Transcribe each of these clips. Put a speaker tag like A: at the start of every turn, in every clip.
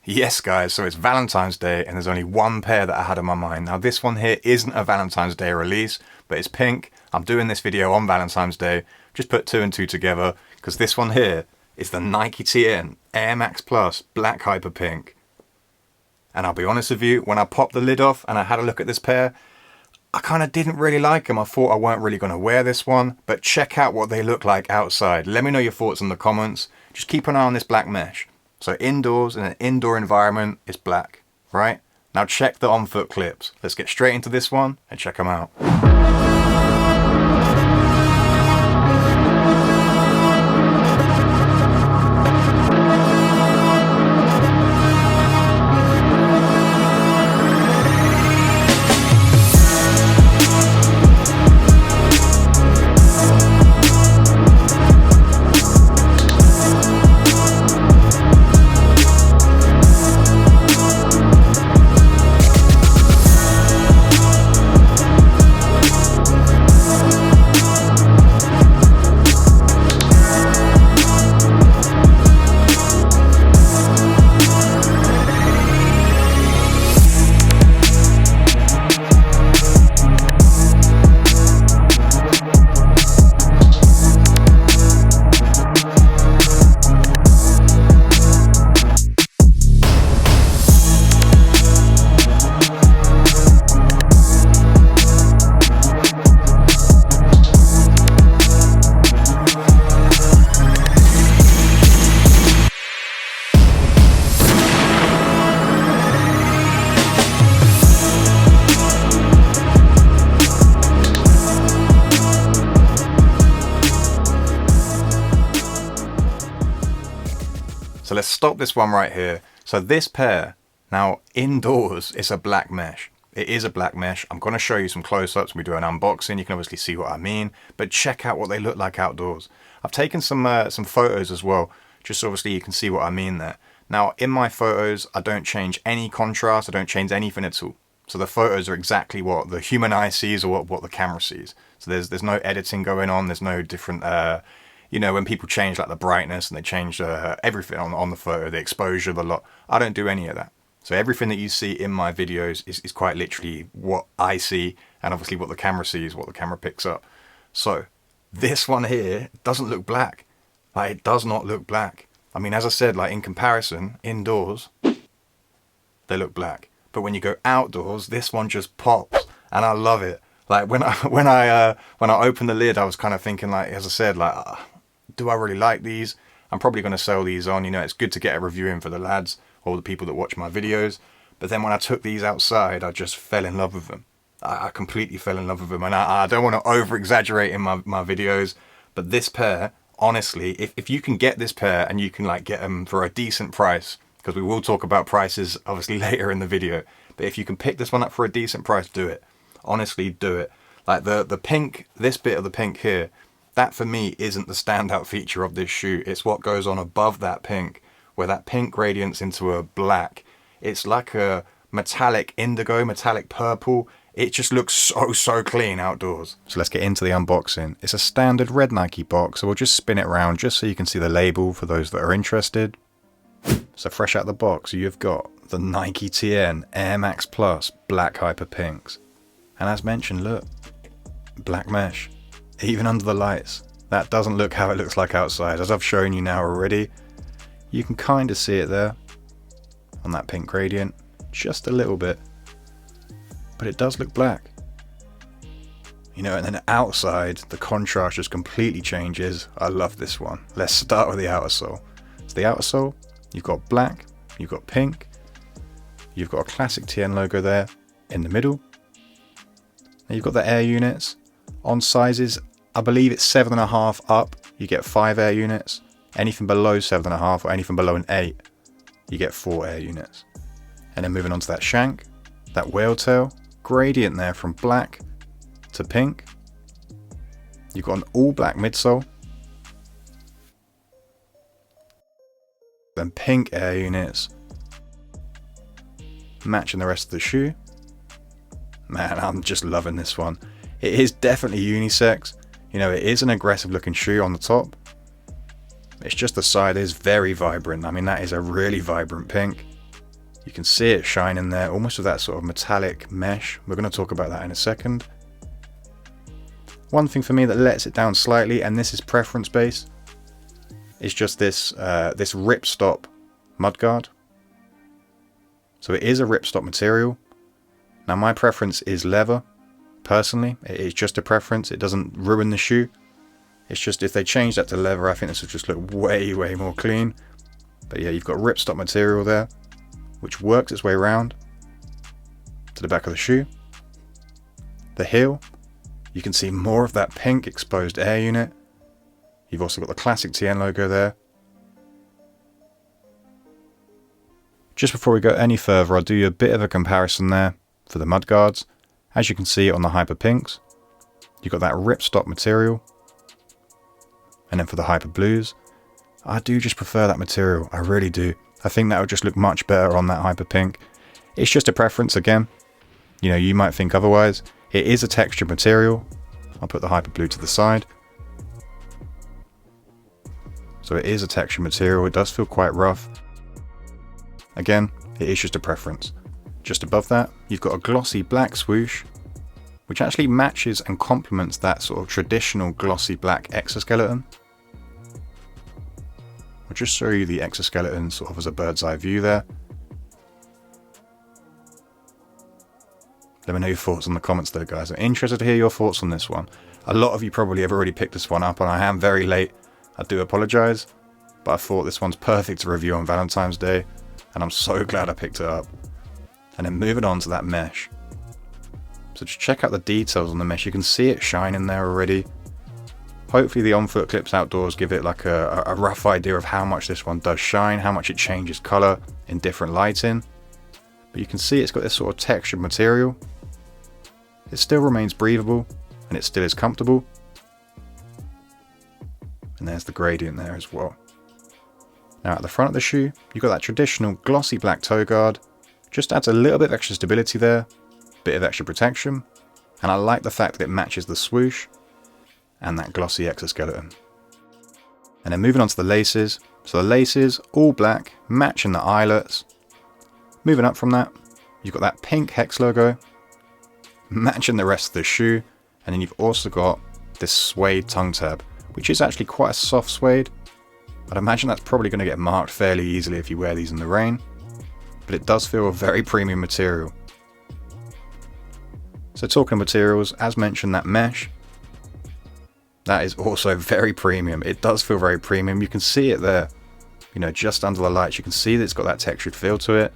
A: Yes guys, so it's Valentine's Day and there's only one pair that I had in my mind. Now this one here isn't a Valentine's Day release, but it's pink. I'm doing this video on Valentine's Day. Just put two and two together because this one here is the Nike TN Air Max Plus Black Hyper Pink. And I'll be honest with you, when I popped the lid off and I had a look at this pair, I kind of didn't really like them. I thought I weren't really going to wear this one, but check out what they look like outside. Let me know your thoughts in the comments. Just keep an eye on this black mesh. So indoors, in an indoor environment, it's black, right? Now check the on-foot clips. Let's get straight into this one and check them out. So let's stop this one right here. So this pair, now indoors, it's a black mesh. It is a black mesh. I'm going to show you some close-ups. We do an unboxing. You can obviously see what I mean, but check out what they look like outdoors. I've taken some photos as well, just so obviously you can see what I mean there. Now in my photos, I don't change any contrast. I don't change anything at all. So the photos are exactly what the human eye sees or what the camera sees. So there's no editing going on. There's no different, you know, when people change like the brightness and they change everything on the photo, the exposure, the lot. I don't do any of that. So everything that you see in my videos is quite literally what I see, and obviously what the camera sees, what the camera picks up. So this one here doesn't look black. Like, it does not look black. I mean, as I said, like in comparison, indoors, they look black. But when you go outdoors, this one just pops, and I love it. Like when I opened the lid, I was kind of thinking, like, as I said, like, do I really like these? I'm probably going to sell these on. You know, it's good to get a review in for the lads or the people that watch my videos. But then when I took these outside, I just fell in love with them. I completely fell in love with them. And I don't want to over exaggerate in my videos, but this pair, honestly, if you can get this pair and you can like get them for a decent price, because we will talk about prices obviously later in the video, but if you can pick this one up for a decent price, do it. Honestly, do it. Like the pink, this bit of the pink here, that for me isn't the standout feature of this shoe. It's what goes on above that pink, where that pink gradients into a black. It's like a metallic indigo, metallic purple. It just looks so clean outdoors. So let's get into the unboxing. It's a standard red Nike box, so we'll just spin it around just so you can see the label for those that are interested. So fresh out the box, you've got the Nike TN Air Max Plus Black Hyper Pinks. And as mentioned, look, black mesh. Even under the lights, that doesn't look how it looks like outside. As I've shown you now already, you can kind of see it there on that pink gradient, just a little bit, but it does look black. You know, and then outside, the contrast just completely changes. I love this one. Let's start with the outer sole. So the outer sole, you've got black, you've got pink, you've got a classic TN logo there in the middle. Now you've got the air units. On sizes, I believe it's 7.5 up, you get 5 air units. Anything below 7.5 or anything below an 8, you get 4 air units. And then moving on to that shank, that whale tail, gradient there from black to pink. You've got an all black midsole. Then pink air units, matching the rest of the shoe. Man, I'm just loving this one. It is definitely unisex. You know, it is an aggressive looking shoe on the top. It's just the side is very vibrant. I mean, that is a really vibrant pink. You can see it shining there, almost with that sort of metallic mesh. We're going to talk about that in a second. One thing for me that lets it down slightly, and this is preference based, is just this this ripstop mudguard. So it is a ripstop material. Now my preference is leather. Personally, it's just a preference. It doesn't ruin the shoe. It's just if they change that to leather, I think this would just look way more clean. But yeah, you've got ripstop material there, which works its way around to the back of the shoe. The heel, you can see more of that pink exposed air unit. You've also got the classic TN logo there. Just before we go any further, I'll do you a bit of a comparison there for the mudguards. As you can see on the Hyper Pinks, you've got that ripstop material. And then for the Hyper Blues, I do just prefer that material. I really do. I think that would just look much better on that Hyper Pink. It's just a preference again. You know, you might think otherwise. It is a textured material. I'll put the Hyper Blue to the side. So it is a textured material. It does feel quite rough. Again, it is just a preference. Just above that, you've got a glossy black swoosh, which actually matches and complements that sort of traditional glossy black exoskeleton. I'll just show you the exoskeleton sort of as a bird's eye view there. Let me know your thoughts in the comments though, guys. I'm interested to hear your thoughts on this one. A lot of you probably have already picked this one up, and I am very late. I do apologise, but I thought this one's perfect to review on Valentine's Day, and I'm so glad I picked it up. And then moving on to that mesh. So just check out the details on the mesh. You can see it shining there already. Hopefully the on-foot clips outdoors give it like a rough idea of how much this one does shine, how much it changes colour in different lighting. But you can see it's got this sort of textured material. It still remains breathable, and it still is comfortable. And there's the gradient there as well. Now at the front of the shoe, you've got that traditional glossy black toe guard. Just adds a little bit of extra stability there, bit of extra protection, and I like the fact that it matches the swoosh and that glossy exoskeleton. And then moving on to the laces. So the laces, all black, matching the eyelets. Moving up from that, you've got that pink hex logo, matching the rest of the shoe, and then you've also got this suede tongue tab, which is actually quite a soft suede. I'd imagine that's probably going to get marked fairly easily if you wear these in the rain. But it does feel a very premium material. So talking materials, as mentioned, that mesh, that is also very premium. It does feel very premium. You can see it there, you know, just under the lights. You can see that it's got that textured feel to it,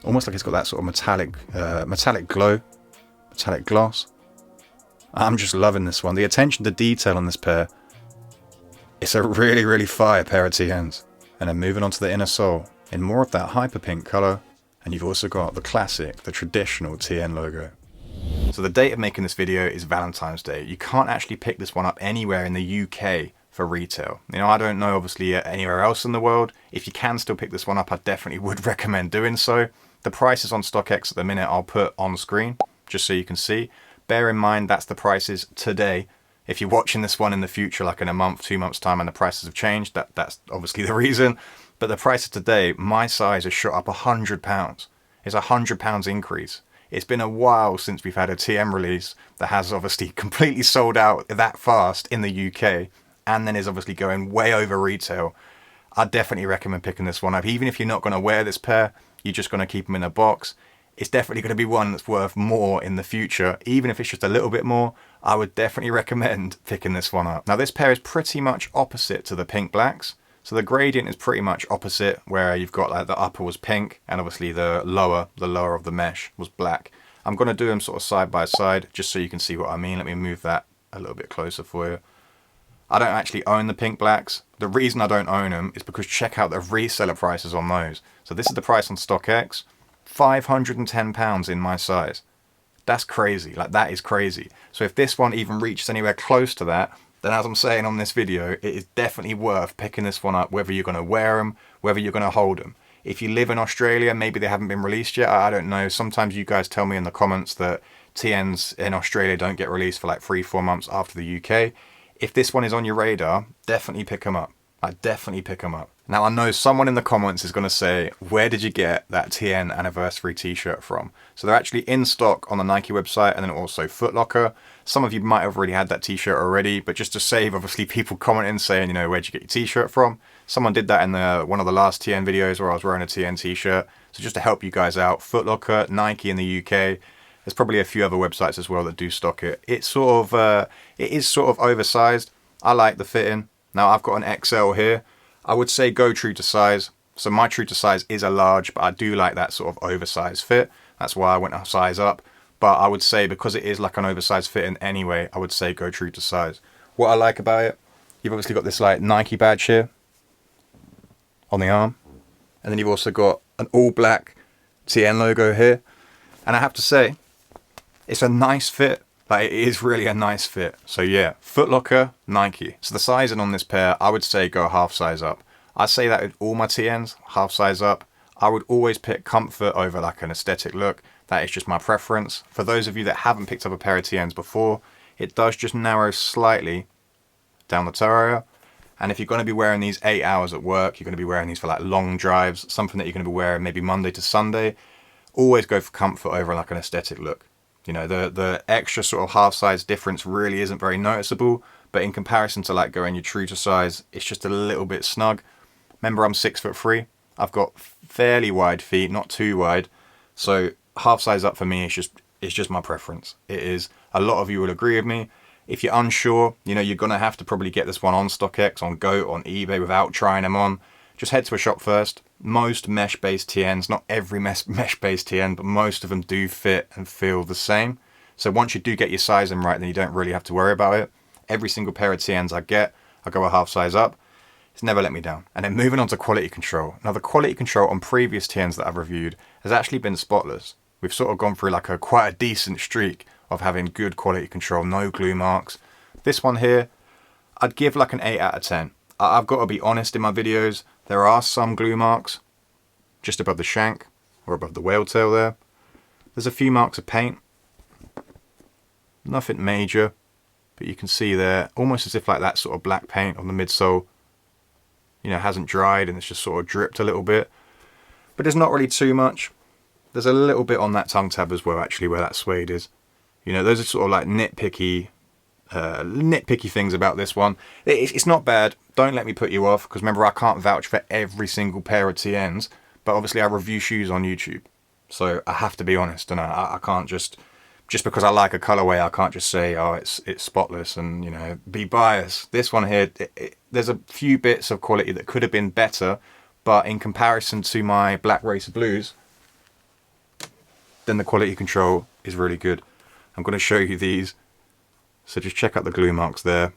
A: almost like it's got that sort of metallic glow, metallic gloss. I'm just loving this one. The attention to detail on this pair, it's a really fire pair of TNs. And then moving on to the inner sole, in more of that hyper pink colour, and you've also got the classic, the traditional TN logo. So the date of making this video is Valentine's Day. You can't actually pick this one up anywhere in the UK for retail. You know, I don't know obviously anywhere else in the world. If you can still pick this one up, I definitely would recommend doing so. The prices on StockX at the minute I'll put on screen, just so you can see. Bear in mind that's the prices today. If you're watching this one in the future, like in a month, 2 months time, and the prices have changed, that's obviously the reason. But the prices today, my size has shot up £100. It's £100 increase. It's been a while since we've had a TM release that has obviously completely sold out that fast in the UK, and then is obviously going way over retail. I'd definitely recommend picking this one up. Even if you're not going to wear this pair, you're just going to keep them in a box, it's definitely going to be one that's worth more in the future. Even if it's just a little bit more, I would definitely recommend picking this one up. Now this pair is pretty much opposite to the pink blacks. So the gradient is pretty much opposite, where you've got like the upper was pink and obviously the lower of the mesh was black. I'm going to do them sort of side by side just so you can see what I mean. Let me move that a little bit closer for you. I don't actually own the pink blacks. The reason I don't own them is because check out the reseller prices on those. So this is the price on StockX, £510 in my size. That's crazy, like that is crazy. So if this one even reaches anywhere close to that, then as I'm saying on this video, it is definitely worth picking this one up, whether you're going to wear them, whether you're going to hold them. If you live in Australia, maybe they haven't been released yet, I don't know. Sometimes you guys tell me in the comments that TNs in Australia don't get released for like 3-4 months after the UK. If this one is on your radar, definitely pick them up. I definitely pick them up. Now, I know someone in the comments is going to say, where did you get that TN anniversary t-shirt from? So they're actually in stock on the Nike website and then also Foot Locker. Some of you might have already had that t-shirt already, but just to save, obviously, people commenting saying, you know, where'd you get your t-shirt from? Someone did that in one of the last TN videos where I was wearing a TN t-shirt. So just to help you guys out, Foot Locker, Nike in the UK, there's probably a few other websites as well that do stock it. It is sort of oversized. I like the fitting. Now, I've got an XL here. I would say go true to size. So my true to size is a large, but I do like that sort of oversized fit. That's why I went a size up. But I would say because it is like an oversized fit in anyway, I would say go true to size. What I like about it, you've obviously got this like Nike badge here on the arm. And then you've also got an all black TN logo here. And I have to say, it's a nice fit. Like, it is really a nice fit. So yeah, Foot Locker, Nike. So the sizing on this pair, I would say go half size up. I say that with all my TNs, half size up. I would always pick comfort over like an aesthetic look. That is just my preference. For those of you that haven't picked up a pair of TNs before, it does just narrow slightly down the toe area. And if you're going to be wearing these 8 hours at work, you're going to be wearing these for like long drives, something that you're going to be wearing maybe Monday to Sunday, always go for comfort over like an aesthetic look. You know, the extra sort of half size difference really isn't very noticeable, but in comparison to like going your true to size, it's just a little bit snug. Remember, I'm 6'3". I've got fairly wide feet, not too wide. So half size up for me is just my preference. It is. A lot of you will agree with me. If you're unsure, you know, you're going to have to probably get this one on StockX, on GOAT, on eBay without trying them on. Just head to a shop first. Most mesh-based TNs, not every mesh-based TN, but most of them do fit and feel the same. So once you do get your sizing right, then you don't really have to worry about it. Every single pair of TNs I get, I go a half size up. It's never let me down. And then moving on to quality control. Now, the quality control on previous TNs that I've reviewed has actually been spotless. We've sort of gone through like quite a decent streak of having good quality control, no glue marks. This one here, I'd give like an 8 out of 10. I've got to be honest in my videos, there are some glue marks just above the shank or above the whale tail there. There's a few marks of paint. Nothing major, but you can see there, almost as if like that sort of black paint on the midsole, you know, hasn't dried and it's just sort of dripped a little bit. But there's not really too much. There's a little bit on that tongue tab as well, actually, where that suede is. You know, those are sort of like nitpicky things about this one. It's not bad. Don't let me put you off, because remember, I can't vouch for every single pair of TNs, but obviously I review shoes on YouTube, so I have to be honest, and I can't just because I like a colorway, I can't just say, oh, it's spotless and, you know, be biased. This one here, there's a few bits of quality that could have been better, but in comparison to my Black Racer Blues, then the quality control is really good. I'm going to show you these. So just check out the glue marks there.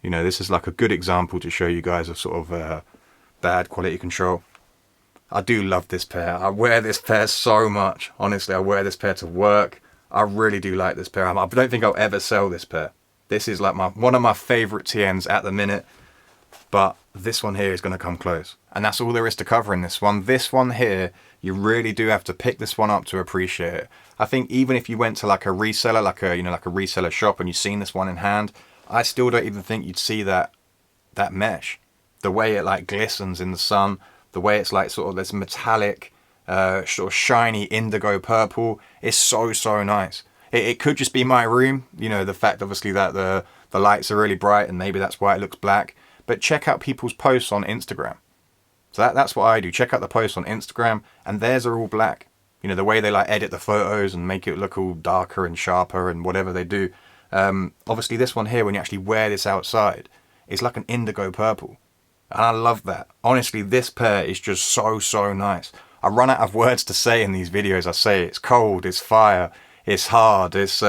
A: You know, this is like a good example to show you guys of sort of bad quality control. I do love this pair. I wear this pair so much. Honestly, I wear this pair to work. I really do like this pair. I don't think I'll ever sell this pair. This is like one of my favourite TNs at the minute. But this one here is going to come close. And that's all there is to cover in this one. This one here, you really do have to pick this one up to appreciate it. I think even if you went to like a reseller, like a reseller shop, and you've seen this one in hand, I still don't even think you'd see that mesh. The way it like glistens in the sun, the way it's like sort of this metallic, sort of shiny indigo purple, is so nice. It could just be my room, you know, the fact obviously that the lights are really bright and maybe that's why it looks black. But check out people's posts on Instagram. So that's what I do. Check out the posts on Instagram, and theirs are all black. You know, the way they like edit the photos and make it look all darker and sharper and whatever they do. Obviously this one here, when you actually wear this outside, is like an indigo purple. And I love that. Honestly, this pair is just so nice. I run out of words to say in these videos. I say it's cold, it's fire, it's hard, it's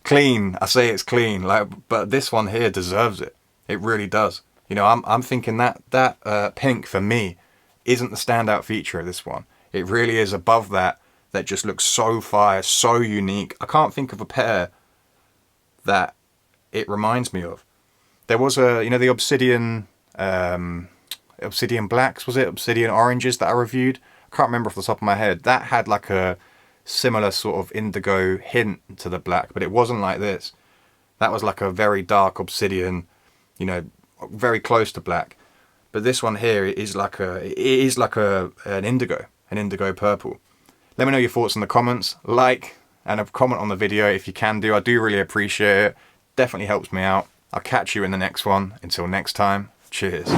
A: clean. I say it's clean, but this one here deserves it. It really does. You know, I'm thinking that pink for me isn't the standout feature of this one. It really is above that just looks so fire, so unique. I can't think of a pair that it reminds me of. There was the Obsidian blacks, was it? Obsidian oranges that I reviewed. I can't remember off the top of my head. That had like a similar sort of indigo hint to the black, but it wasn't like this. That was like a very dark obsidian, you know, very close to black. But this one here is like an indigo purple. Let me know your thoughts in the comments. Like and a comment on the video if you can do. I do really appreciate it. Definitely helps me out. I'll catch you in the next one. Until next time, cheers.